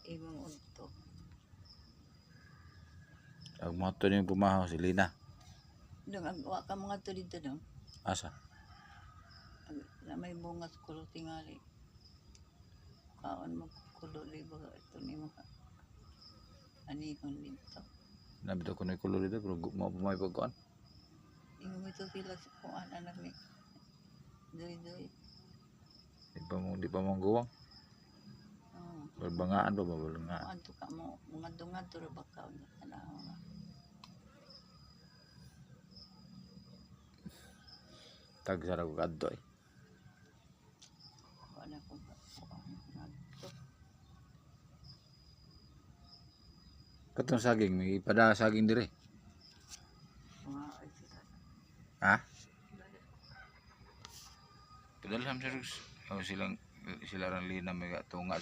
imong udto. Ang moto ni pumahaw si Lina. Dong agwa ka mga to dito dong. Asa? Na may bunga sa kulo tingali. Kaon mo kulo libo ito ni mo. Ani kon dito. Nabito ko na kulor dito pero mo pumay pagkuan. Ingon ito sila sa kuan anak ni. Doy. Di pa mo guwang. Balbangaan ba balbangaan. Anto ka mo mga dungadto ra bakaw ni tanaw. Tag sa ko kadto eh. Wala ko ba. Katong saging may ipada saging dire. Ha? Padalham sila silang Lina may tunga